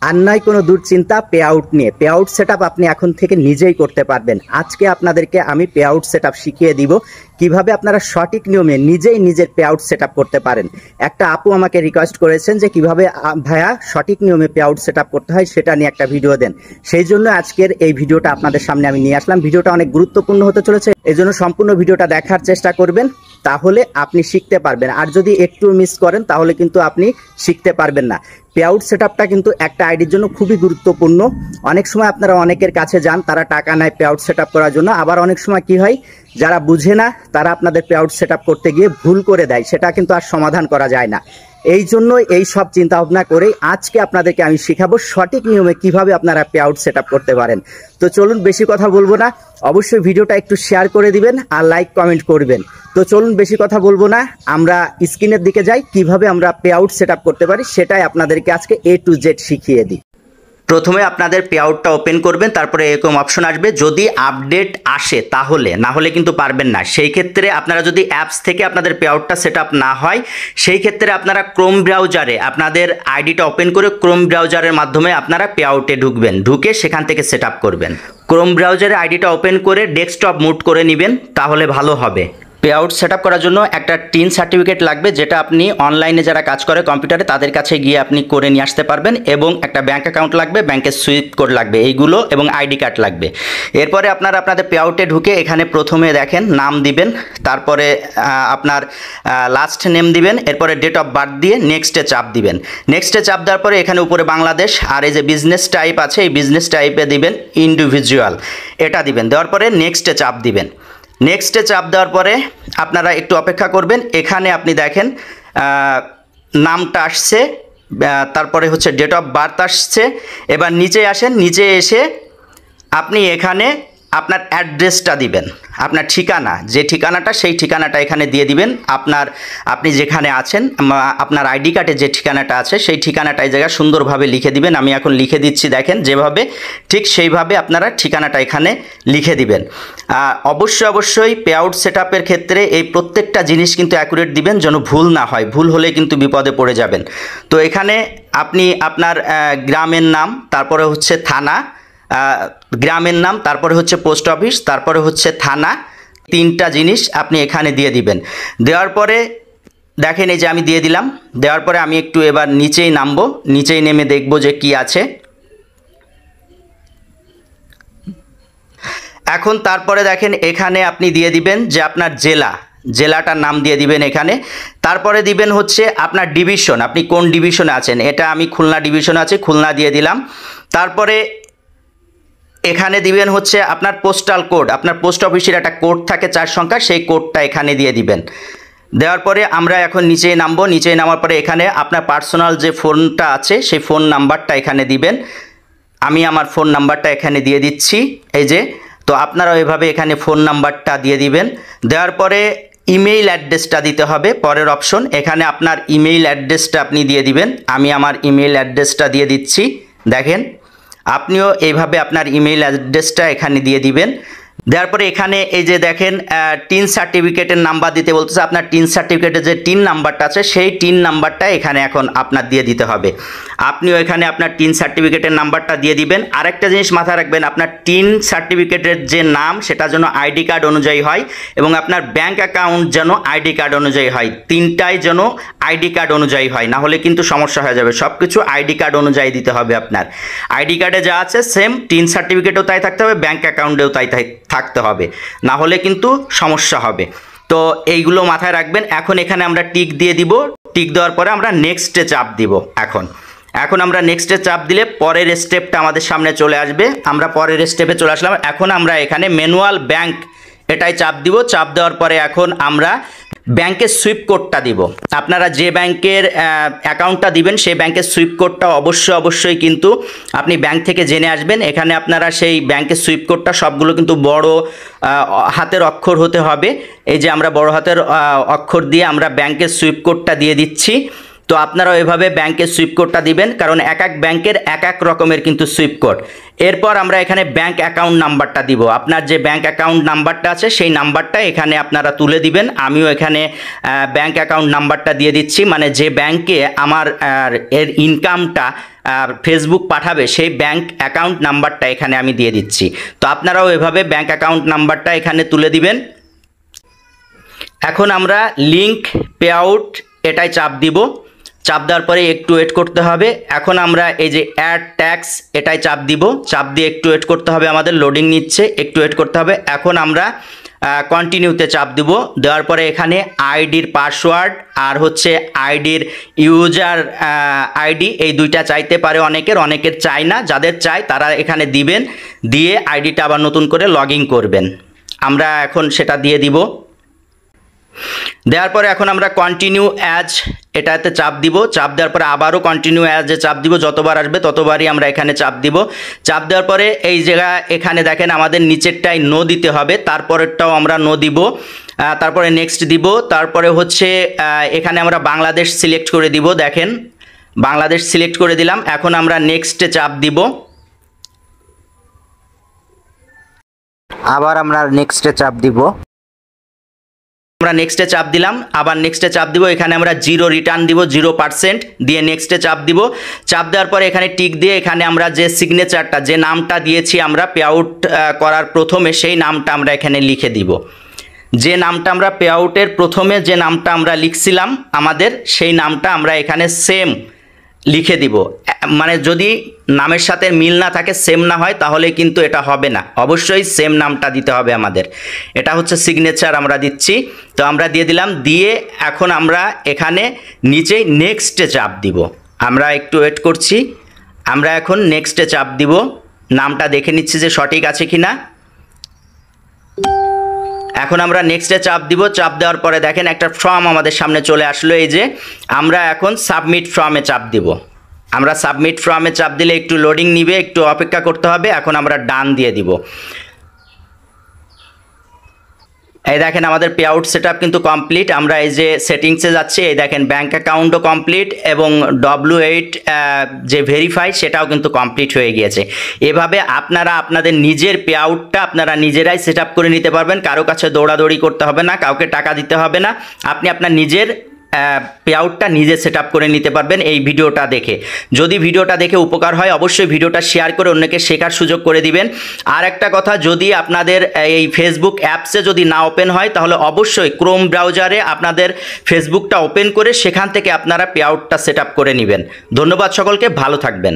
আর নয় কোনো দুশ্চিন্তা পে আউট নিয়ে। পে আউট সেটআপ আপনি এখন থেকে নিজেই করতে পারবেন। আজকে আপনাদেরকে আমি পে আউট সেটআপ শিখিয়ে দিব কিভাবে আপনারা সঠিক নিয়মে নিজেই নিজের পে আউট সেটআপ করতে পারেন। একটা আপু আমাকে রিকোয়েস্ট করেছেন যে কিভাবে ভাইয়া সঠিক নিয়মে পে আউট সেটআপ করতে হয় সেটা নিয়ে একটা ভিডিও দেন। সেই জন্য আজকের এই ভিডিওটা আপনাদের সামনে আমি নিয়ে আসলাম। ভিডিওটা অনেক গুরুত্বপূর্ণ হতে চলেছে, এই জন্য সম্পূর্ণ ভিডিওটা দেখার চেষ্টা করবেন, তাহলে আপনি শিখতে পারবেন। আর যদি একটু মিস করেন তাহলে কিন্তু আপনি শিখতে পারবেন না। পে আউট সেটআপটা কিন্তু একটা আইডির জন্য খুবই গুরুত্বপূর্ণ। অনেক সময় আপনারা অনেকের কাছে যান, তারা টাকা নেয় পে আউট সেটআপ করার জন্য। আবার অনেক সময় কি হয়, যারা বুঝে না তারা আপনাদের পে আউট সেটআপ করতে গিয়ে ভুল করে দেয়, সেটা কিন্তু আর সমাধান করা যায় না। এই জন্য এই সব চিন্তা ভাবনা করেই আজকে আপনাদেরকে আমি শিখাবো সঠিক নিয়মে কিভাবে আপনারা পে আউট সেটআপ করতে পারেন। তো চলুন, বেশি কথা বলবো না, অবশ্যই ভিডিওটা একটু শেয়ার করে দিবেন আর লাইক কমেন্ট করবেন। তো চলুন, বেশি কথা বলবো না, আমরা স্ক্রিনের দিকে যাই। কিভাবে আমরা পে আউট সেটআপ করতে পারি সেটাই আপনাদেরকে আজকে A to Z শিখিয়ে দিই। প্রথমে আপনাদের পে আউটটা ওপেন করবেন, তারপরে এরকম অপশন আসবে। যদি আপডেট আসে তাহলে, না হলে কিন্তু পারবেন না। সেই ক্ষেত্রে আপনারা যদি অ্যাপস থেকে আপনাদের পে আউটটা সেট আপ না হয়, সেই ক্ষেত্রে আপনারা ক্রোম ব্রাউজারে আপনাদের আইডিটা ওপেন করে ক্রোম ব্রাউজারের মাধ্যমে আপনারা পে আউটে ঢুকবেন, ঢুকে সেখান থেকে সেট আপ করবেন। ক্রোম ব্রাউজারে আইডিটা ওপেন করে ডেস্কটপ মুড করে নেবেন, তাহলে ভালো হবে। পে আউট সেট আপ করার জন্য একটা টিন সার্টিফিকেট লাগবে, যেটা আপনি অনলাইনে যারা কাজ করে কম্পিউটারে তাদের কাছে গিয়ে আপনি করে নিয়ে আসতে পারবেন, এবং একটা ব্যাঙ্ক অ্যাকাউন্ট লাগবে, ব্যাঙ্কের সুইফট কোড লাগবে এইগুলো, এবং আইডি কার্ড লাগবে। এরপরে আপনারা আপনাদের পে আউটে ঢুকে এখানে প্রথমে দেখেন নাম দিবেন, তারপরে আপনার লাস্ট নেম দিবেন, এরপরে ডেট অফ বার্থ দিয়ে নেক্সটে চাপ দিবেন। নেক্সটে চাপ দেওয়ার পরে এখানে উপরে বাংলাদেশ, আর এই যে বিজনেস টাইপ আছে এই বিজনেস টাইপে দিবেন ইন্ডিভিজুয়াল, এটা দিবেন। দেওয়ার পরে নেক্সটে চাপ দিবেন। নেক্সটে চাপ দেওয়ার পরে আপনারা একটু অপেক্ষা করবেন। এখানে আপনি দেখেন নামটা আসছে, তারপরে হচ্ছে ডেট অফ বার্থ আসছে। এবার নিচে আসেন, নিচে এসে আপনি এখানে আপনার অ্যাড্রেসটা দিবেন, আপনার ঠিকানা, যে ঠিকানাটা সেই ঠিকানাটা এখানে দিয়ে দিবেন। আপনি যেখানে আছেন, আপনার আইডি কার্ডে যে ঠিকানাটা আছে সেই ঠিকানাটা এই জায়গায় সুন্দরভাবে লিখে দিবেন। আমি এখন লিখে দিচ্ছি, দেখেন যেভাবে, ঠিক সেইভাবে আপনারা ঠিকানাটা এখানে লিখে দিবেন। অবশ্যই পে আউট সেট আপের ক্ষেত্রে এই প্রত্যেকটা জিনিস কিন্তু অ্যাকুরেট দিবেন, যেন ভুল না হয়। ভুল হলে কিন্তু বিপদে পড়ে যাবেন। তো এখানে আপনি আপনার গ্রামের নাম, তারপরে হচ্ছে থানা, গ্রামের নাম, তারপরে হচ্ছে পোস্ট অফিস, তারপরে হচ্ছে থানা, তিনটা জিনিস আপনি এখানে দিয়ে দিবেন। দেওয়ার পরে দেখেন এই যে আমি দিয়ে দিলাম। দেওয়ার পরে আমি একটু এবার নিচেই নামবো, নিচেই নেমে দেখব যে কি আছে। এখন তারপরে দেখেন এখানে আপনি দিয়ে দিবেন যে আপনার জেলাটার নাম দিয়ে দিবেন এখানে। তারপরে দিবেন হচ্ছে আপনার ডিভিশন, আপনি কোন ডিভিশনে আছেন। এটা আমি খুলনা ডিভিশনে আছি, খুলনা দিয়ে দিলাম। তারপরে এখানে দিবেন হচ্ছে আপনার পোস্টাল কোড, আপনার পোস্ট অফিসের একটা কোড থাকে 4 সংখ্যা, সেই কোডটা এখানে দিয়ে দিবেন। দেওয়ার পরে আমরা এখন নিচে নামবো। নিচে নামার পরে এখানে আপনার পার্সোনাল যে ফোনটা আছে সেই ফোন নাম্বারটা এখানে দিবেন। আমি আমার ফোন নাম্বারটা এখানে দিয়ে দিচ্ছি, এই যে। তো আপনারাও এভাবে এখানে ফোন নাম্বারটা দিয়ে দিবেন। দেওয়ার পরে ইমেইল অ্যাড্রেসটা দিতে হবে, পরের অপশন। এখানে আপনার ইমেইল অ্যাড্রেসটা আপনি দিয়ে দিবেন। আমি আমার ইমেইল অ্যাড্রেসটা দিয়ে দিচ্ছি, দেখেন। আপনিও এইভাবে আপনার ইমেইল অ্যাড্রেসটা এখানে দিয়ে দিবেন। দেওয়ার পরে এখানে এই যে দেখেন টিন সার্টিফিকেটের নাম্বার দিতে বলতেছে। আপনার টিন সার্টিফিকেটের যে টিন নাম্বারটা আছে সেই টিন নাম্বারটা এখানে এখন আপনার দিয়ে দিতে হবে। আপনিও এখানে আপনার টিন সার্টিফিকেটের নাম্বারটা দিয়ে দিবেন। আরেকটা জিনিস মাথায় রাখবেন, আপনার টিন সার্টিফিকেটের যে নাম সেটা যেন আইডি কার্ড অনুযায়ী হয়, এবং আপনার ব্যাঙ্ক অ্যাকাউন্ট যেন আইডি কার্ড অনুযায়ী হয়। তিনটাই যেন আইডি কার্ড অনুযায়ী হয়, না হলে কিন্তু সমস্যা হয়ে যাবে। সব কিছু আইডি কার্ড অনুযায়ী দিতে হবে। আপনার আইডি কার্ডে যা আছে সেম টিন সার্টিফিকেটেও তাই থাকতে হবে, ব্যাঙ্ক অ্যাকাউন্টেও তাই থাকতে হবে, না হলে কিন্তু সমস্যা হবে। তো এইগুলো মাথায় রাখবেন। এখন এখানে আমরা টিক দিয়ে দিব। টিক দেওয়ার পরে আমরা নেক্সটে চাপ দিব। এখন আমরা নেক্সটে চাপ দিলে পরের স্টেপটা আমাদের সামনে চলে আসবে। আমরা পরের স্টেপে চলে আসলাম। এখন আমরা এখানে ম্যানুয়াল ব্যাংক এটাই চাপ দিব। চাপ দেওয়ার পরে এখন আমরা ব্যাংকের সুইফট কোডটা দিব। আপনারা যে ব্যাংকের অ্যাকাউন্টটা দিবেন সেই ব্যাংকের সুইফট কোডটা অবশ্যই কিন্তু আপনি ব্যাংক থেকে জেনে আসবেন। এখানে আপনারা সেই ব্যাংকের সুইফট কোডটা সবগুলো কিন্তু বড় হাতের অক্ষর হতে হবে। এই যে আমরা বড় হাতের অক্ষর দিয়ে আমরা ব্যাংকের সুইফট কোডটা দিয়ে দিচ্ছি। তো আপনারাও এভাবে ব্যাংকের সুইফট কোডটা দিবেন, কারণ এক এক ব্যাংকের এক এক রকমের কিন্তু সুইফট কোড। এরপর আমরা এখানে ব্যাংক অ্যাকাউন্ট নাম্বারটা দিব। আপনার যে ব্যাংক অ্যাকাউন্ট নাম্বারটা আছে সেই নাম্বারটা এখানে আপনারা তুলে দিবেন। আমিও এখানে ব্যাংক অ্যাকাউন্ট নাম্বারটা দিয়ে দিচ্ছি, মানে যে ব্যাংকে আমার এর ইনকামটা ফেসবুক পাঠাবে সেই ব্যাংক অ্যাকাউন্ট নাম্বারটা এখানে আমি দিয়ে দিচ্ছি। তো আপনারাও এভাবে ব্যাংক অ্যাকাউন্ট নাম্বারটা এখানে তুলে দিবেন। এখন আমরা লিঙ্ক পে আউট এটাই চাপ দিব। চাপ দেওয়ার পরে একটু ওয়েট করতে হবে। এখন আমরা এই যে অ্যাড ট্যাক্স এটাই চাপ দিব। চাপ দিয়ে একটু ওয়েট করতে হবে, আমাদের লোডিং নিচ্ছে, একটু ওয়েট করতে হবে। এখন আমরা কন্টিনিউতে চাপ দিব। দেওয়ার পরে এখানে আইডির পাসওয়ার্ড আর হচ্ছে আইডির ইউজার আইডি এই দুইটা চাইতে পারে অনেকের চাই না। যাদের চাই তারা এখানে দিবেন, দিয়ে আইডিটা আবার নতুন করে লগ ইন করবেন। আমরা এখন সেটা দিয়ে দিব। দেওয়ার পরে এখন আমরা কন্টিনিউ অ্যাজ এটাতে চাপ দিব। চাপ দেওয়ার পরে আবারও কন্টিনিউ অ্যাজে চাপ দিব। যতবার আসবে ততবারই আমরা এখানে চাপ দিব। চাপ দেওয়ার পরে এই জায়গা এখানে দেখেন আমাদের নিচেরটাই নো দিতে হবে, তারপরেরটাও আমরা নো দিব। তারপরে নেক্সট দিব। তারপরে হচ্ছে এখানে আমরা বাংলাদেশ সিলেক্ট করে দিব। দেখেন বাংলাদেশ সিলেক্ট করে দিলাম। এখন আমরা নেক্সটে চাপ দিব। আবার আমরা নেক্সটে চাপ দিব। আমরা নেক্সটে চাপ দিলাম, আবার নেক্সটে চাপ দিব। এখানে আমরা 0 রিটার্ন দিব, 0% দিয়ে নেক্সটে চাপ দিব। চাপ দেওয়ার পরে এখানে টিক দিয়ে এখানে আমরা যে সিগনেচারটা, যে নামটা দিয়েছি আমরা পে আউট করার প্রথমে, সেই নামটা আমরা এখানে লিখে দিব। যে নামটা আমরা পে আউটের প্রথমে যে নামটা আমরা লিখছিলাম আমাদের, সেই নামটা আমরা এখানে সেম লিখে দিব। মানে যদি নামের সাথে মিল না থাকে, সেম না হয়, তাহলে কিন্তু এটা হবে না। অবশ্যই সেম নামটা দিতে হবে আমাদের। এটা হচ্ছে সিগনেচার আমরা দিচ্ছি। তো আমরা দিয়ে দিলাম। দিয়ে এখন আমরা এখানে নিচেই নেক্সটে চাপ দিব। আমরা একটু ওয়েট করছি। আমরা এখন নেক্সটে চাপ দিব। নামটা দেখে নিচ্ছি যে সঠিক আছে কিনা। এখন আমরা নেক্সটে চাপ দিব। চাপ দেওয়ার পরে দেখেন একটা ফর্ম আমাদের সামনে চলে আসলো। এই যে আমরা এখন সাবমিট ফর্মে চাপ দিব। আমরা সাবমিট ফর্মে চাপ দিলে একটু লোডিং নিবে, একটু অপেক্ষা করতে হবে। এখন আমরা ডান দিয়ে দিব। এই দেখেন আমাদের পে আউট সেটআপ কিন্তু কমপ্লিট। আমরা এই যে সেটিংসে যাচ্ছি, এই দেখেন ব্যাংক অ্যাকাউন্টও কমপ্লিট এবং W8 যে ভেরিফাই সেটাও কিন্তু কমপ্লিট হয়ে গিয়েছে। এভাবে আপনারা আপনাদের নিজের পে আউটটা আপনারা নিজেরাই সেটআপ করে নিতে পারবেন। কারো কাছে দৌড়াদৌড়ি করতে হবে না, কাউকে টাকা দিতে হবে না। আপনি আপনার নিজের পে আউটটা নিজে সেটআপ করে নিতে পারবেন এই ভিডিওটা দেখে। যদি ভিডিওটা দেখে উপকার হয়, অবশ্যই ভিডিওটা শেয়ার করে অন্যকে শেখার সুযোগ করে দিবেন। আর একটা কথা, যদি আপনাদের এই ফেসবুক অ্যাপসে যদি না ওপেন হয়, তাহলে অবশ্যই ক্রোম ব্রাউজারে আপনাদের ফেসবুকটা ওপেন করে সেখান থেকে আপনারা পে আউটটা সেটআপ করে নেবেন। ধন্যবাদ সকলকে, ভালো থাকবেন।